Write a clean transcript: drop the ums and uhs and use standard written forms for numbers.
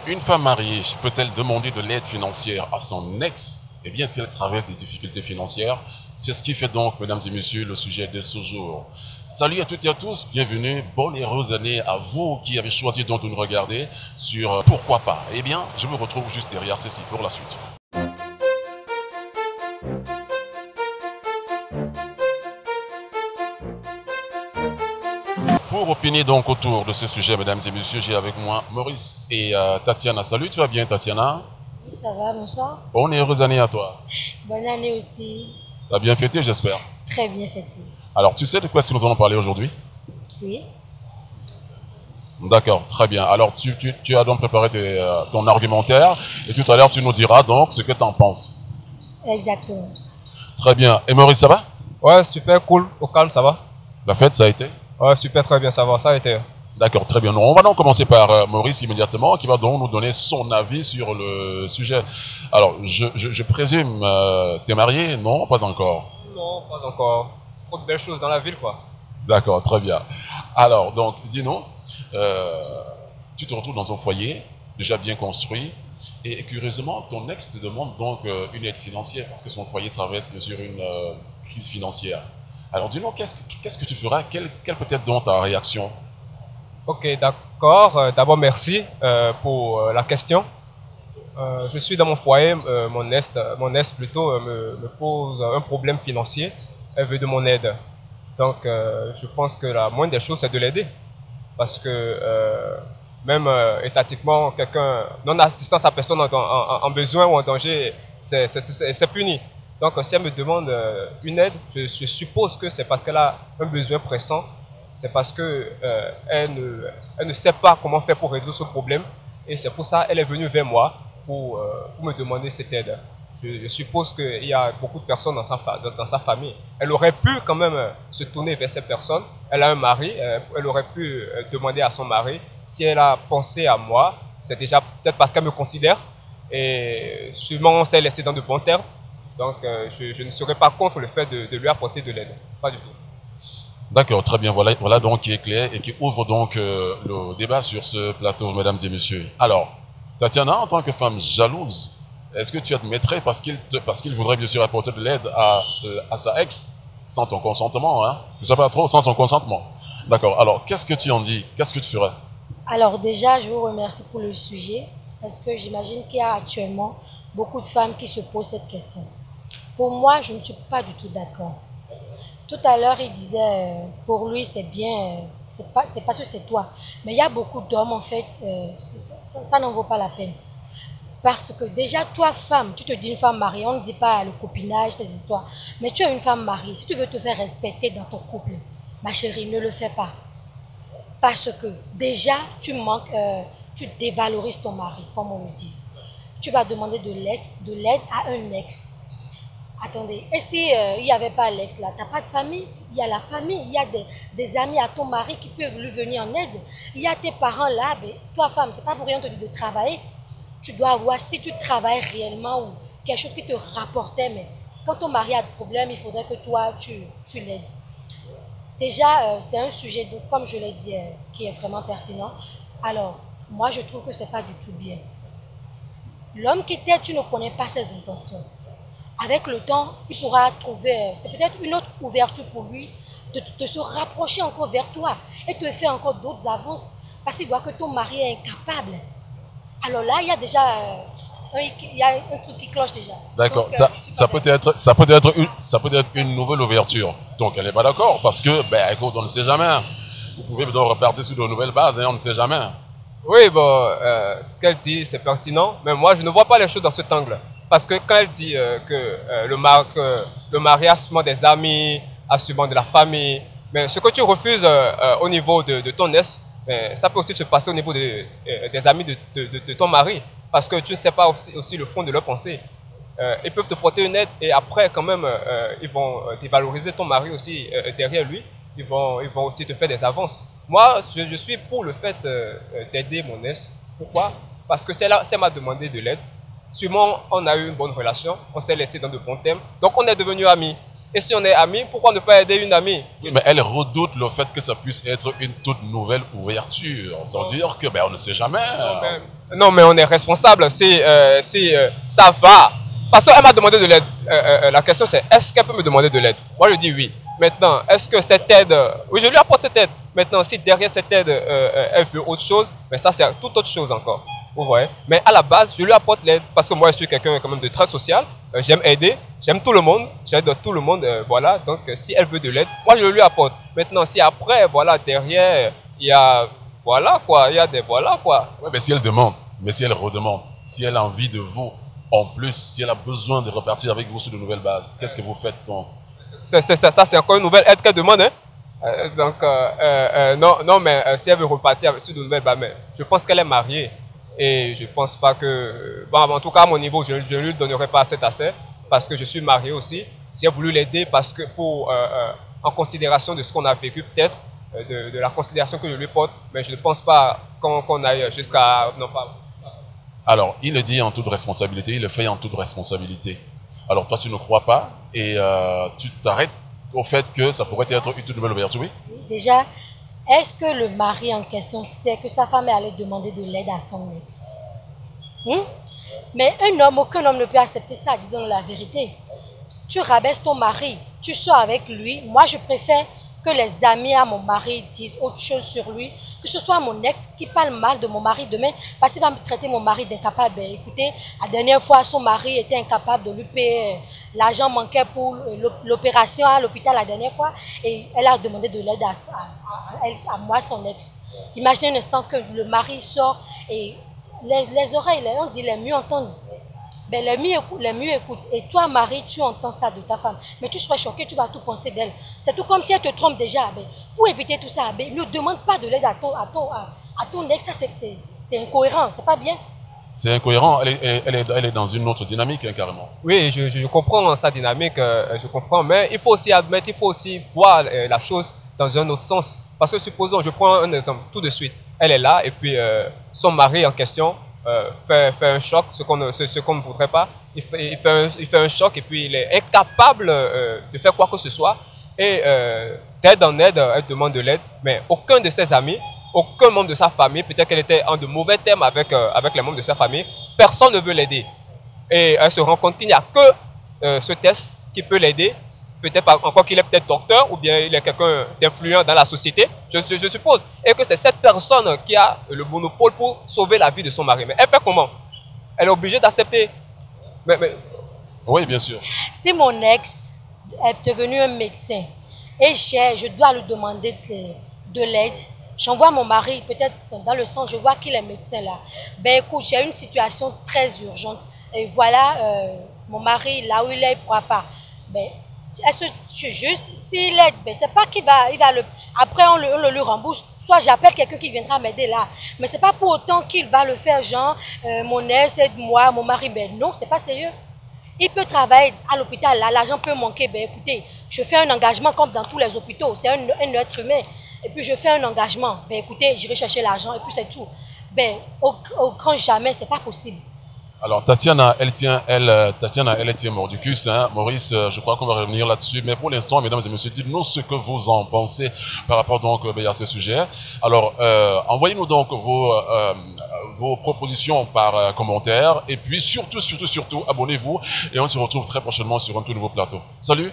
Une femme mariée peut-elle demander de l'aide financière à son ex? Eh bien, si elle traverse des difficultés financières, c'est ce qui fait donc, mesdames et messieurs, le sujet de ce jour. Salut à toutes et à tous, bienvenue, bonne et heureuse année à vous qui avez choisi donc de nous regarder sur Pourquoi pas. Eh bien, je vous retrouve juste derrière ceci pour la suite. Pour opiner donc autour de ce sujet, mesdames et messieurs, j'ai avec moi Maurice et Tatiana. Salut, tu vas bien, Tatiana? Oui, ça va, bonsoir. Bonne et heureuse année à toi. Bonne année aussi. Tu as bien fêté, j'espère. Très bien fêtée. Alors, tu sais de quoi est-ce que nous allons parler aujourd'hui? Oui. D'accord, très bien. Alors, tu as donc préparé ton argumentaire et tout à l'heure, tu nous diras donc ce que tu en penses. Exactement. Très bien. Et Maurice, ça va? Ouais, super cool, au calme, ça va? La fête, ça a été? Ouais, super, très bien, ça va, ça a été. D'accord, très bien. On va donc commencer par Maurice immédiatement, qui va donc nous donner son avis sur le sujet. Alors, je présume, tu es marié? Non, pas encore. Non, pas encore. Trop de belles choses dans la ville, quoi. D'accord, très bien. Alors, donc, dis-nous, tu te retrouves dans un foyer déjà bien construit, et curieusement, ton ex te demande donc une aide financière, parce que son foyer traverse bien sûr une crise financière. Alors, dis-nous, qu'est-ce que tu feras? Quelle peut être donc ta réaction? Ok, d'accord. D'abord, merci pour la question. Je suis dans mon foyer, mon ex plutôt me pose un problème financier. Elle veut de mon aide. Donc, je pense que la moindre des choses, c'est de l'aider. Parce que même étatiquement, quelqu'un non assistant à sa personne en besoin ou en danger, c'est puni. Donc, si elle me demande une aide, je suppose que c'est parce qu'elle a un besoin pressant. C'est parce que elle ne sait pas comment faire pour résoudre ce problème. Et c'est pour ça qu'elle est venue vers moi pour me demander cette aide. Je suppose qu'il y a beaucoup de personnes dans sa famille. Elle aurait pu quand même se tourner vers ces personnes. Elle a un mari, elle aurait pu demander à son mari. Si elle a pensé à moi, c'est déjà peut-être parce qu'elle me considère. Et sûrement, on s'est laissé dans de bons termes. Donc, je ne serais pas contre le fait de lui apporter de l'aide. Pas du tout. D'accord, très bien. Voilà donc qui est clair et qui ouvre donc le débat sur ce plateau, mesdames et messieurs. Alors, Tatiana, en tant que femme jalouse, est-ce que tu admettrais, parce qu'il voudrait bien sûr apporter de l'aide à sa ex, sans ton consentement, hein? Je ne sais pas trop, sans son consentement. D'accord, alors qu'est-ce que tu en dis? Qu'est-ce que tu ferais? Alors déjà, je vous remercie pour le sujet, parce que j'imagine qu'il y a actuellement beaucoup de femmes qui se posent cette question. Pour moi, je ne suis pas du tout d'accord. Tout à l'heure, il disait, pour lui, c'est bien, c'est parce que c'est toi. Mais il y a beaucoup d'hommes, en fait, ça n'en vaut pas la peine. Parce que déjà, toi, femme, tu te dis une femme mariée, on ne dit pas le copinage, ces histoires. Mais tu es une femme mariée. Si tu veux te faire respecter dans ton couple, ma chérie, ne le fais pas. Parce que déjà, tu manques, tu dévalorises ton mari, comme on le dit. Tu vas demander de l'aide à un ex. Attendez, et si il n'y avait pas l'ex là, tu n'as pas de famille? Il y a la famille, il y a des amis à ton mari qui peuvent lui venir en aide. Il y a tes parents là, ben, toi femme, c'est pas pour rien on te dit de travailler. Tu dois voir si tu travailles réellement ou quelque chose qui te rapportait, mais quand ton mari a des problèmes, il faudrait que toi, tu l'aides. Déjà, c'est un sujet, donc, comme je l'ai dit, qui est vraiment pertinent. Alors, moi, je trouve que ce n'est pas du tout bien. L'homme qui t'aide, tu ne connais pas ses intentions. Avec le temps, il pourra trouver, c'est peut-être une autre ouverture pour lui, de se rapprocher encore vers toi et te faire encore d'autres avances parce qu'il voit que ton mari est incapable. Alors là, il y a déjà il y a un truc qui cloche déjà. D'accord, Donc, ça peut être une nouvelle ouverture. Donc elle n'est pas d'accord parce que, ben écoute, on ne sait jamais. Vous pouvez donc repartir sur de nouvelles bases, hein, on ne sait jamais. Oui, bon, ce qu'elle dit, c'est pertinent, mais moi, je ne vois pas les choses dans cet angle. Parce que quand elle dit que le mariage, souvent des amis, a souvent de la famille, mais ce que tu refuses au niveau de ton ex, ça peut aussi se passer au niveau des amis de ton mari. Parce que tu ne sais pas aussi le fond de leur pensée. Ils peuvent te porter une aide et après, quand même, ils vont dévaloriser ton mari aussi derrière lui. Ils vont aussi te faire des avances. Moi, je suis pour le fait d'aider mon ex. Pourquoi? Parce que si elle m'a demandé de l'aide, sûrement on a eu une bonne relation, on s'est laissé dans de bons thèmes, donc on est devenus amis. Et si on est amis, pourquoi ne pas aider une amie? Oui, mais elle redoute le fait que ça puisse être une toute nouvelle ouverture. Sans dire que, ben, on ne sait jamais. Non, Non, mais on est responsable si, ça va. Parce qu'elle m'a demandé de l'aide. La question c'est, est-ce qu'elle peut me demander de l'aide? Moi je dis oui. Maintenant, est-ce que cette aide... oui, je lui apporte cette aide. Maintenant, si derrière cette aide, elle veut autre chose, mais ça c'est toute autre chose encore. Vous voyez? Mais à la base, je lui apporte l'aide parce que moi je suis quelqu'un quand même de très social. J'aime aider, j'aime tout le monde, j'aide tout le monde. Voilà, donc si elle veut de l'aide, moi je lui apporte. Maintenant, si après, voilà, derrière, il y a... Voilà quoi, il y a des voilà quoi. Ouais, mais si elle demande, mais si elle redemande, si elle a envie de vous, en plus, si elle a besoin de repartir avec vous sur de nouvelles bases, qu'est-ce que vous faites donc? Ça, c'est encore une nouvelle aide qu'elle demande. Hein? Non, non, mais si elle veut repartir sur de nouvelles bases, mais je pense qu'elle est mariée. Et je ne pense pas que... Bon, en tout cas, à mon niveau, je ne lui donnerai pas cet assez parce que je suis marié aussi. Si elle a voulu l'aider parce que en considération de ce qu'on a vécu peut-être, de la considération que je lui porte, mais je ne pense pas qu'on aille jusqu'à... Non, pas. Alors, il le dit en toute responsabilité, il le fait en toute responsabilité. Alors, toi, tu ne crois pas et tu t'arrêtes au fait que ça pourrait être une toute nouvelle ouverture, oui? Déjà, est-ce que le mari en question sait que sa femme est allée demander de l'aide à son ex? Mais aucun homme ne peut accepter ça, disons la vérité. Tu rabaisses ton mari, tu sors avec lui. Moi, je préfère que les amis à mon mari disent autre chose sur lui, que ce soit mon ex qui parle mal de mon mari demain, parce qu'il va me traiter mon mari d'incapable. Ben, écoutez, la dernière fois, son mari était incapable de lui payer, l'argent manquait pour l'opération à l'hôpital la dernière fois, et elle a demandé de l'aide à moi, son ex. Imaginez un instant que le mari sort et les oreilles, on dit les mieux entendent. Ben, les mieux écoutent. Et toi, Marie, tu entends ça de ta femme. Mais tu serais choqué, tu vas tout penser d'elle. C'est tout comme si elle te trompe déjà. Ben, pour éviter tout ça, ben, ne demande pas de l'aide à ton ex. Ça, c'est incohérent. C'est pas bien. C'est incohérent. Elle est dans une autre dynamique, hein, carrément. Oui, je comprends sa dynamique. Je comprends. Mais il faut aussi admettre, il faut aussi voir la chose dans un autre sens. Parce que supposons, je prends un exemple tout de suite. Elle est là et puis son mari en question fait un choc, ce qu'on ne voudrait pas. Il fait un choc et puis il est incapable de faire quoi que ce soit. Et d'aide en aide, elle demande de l'aide. Mais aucun de ses amis, aucun membre de sa famille, peut-être qu'elle était en de mauvais termes avec les membres de sa famille, personne ne veut l'aider. Et elle se rend compte qu'il n'y a que ce test qui peut l'aider. Peut-être encore qu'il est peut-être docteur ou bien il est quelqu'un d'influent dans la société, je suppose. Et que c'est cette personne qui a le monopole pour sauver la vie de son mari. Mais elle fait comment? Elle est obligée d'accepter. Mais... Oui, bien sûr. Si mon ex est devenu un médecin et je dois lui demander de l'aide, j'envoie mon mari, peut-être dans le sens, je vois qu'il est médecin là. Ben écoute, j'ai une situation très urgente. Et voilà, mon mari, là où il est, il ne pourra pas. Ben, est-ce que c'est juste, s'il aide, ben c'est pas qu'il va le... Après, on le lui rembourse. Soit j'appelle quelqu'un qui viendra m'aider là. Mais c'est pas pour autant qu'il va le faire, genre, mon ex aide-moi, mon mari, ben non, c'est pas sérieux. Il peut travailler à l'hôpital, là, l'argent peut manquer. Ben écoutez, je fais un engagement comme dans tous les hôpitaux. C'est un être humain. Et puis je fais un engagement. Ben écoutez, j'irai chercher l'argent et puis c'est tout. Ben, au grand jamais, c'est pas possible. Alors, Tatiana, elle tient mordicus, hein. Maurice, je crois qu'on va revenir là-dessus. Mais pour l'instant, mesdames et messieurs, dites-nous ce que vous en pensez par rapport donc à ce sujet. Alors, envoyez-nous donc vos propositions par commentaire. Et puis, surtout, abonnez-vous. Et on se retrouve très prochainement sur un tout nouveau plateau. Salut!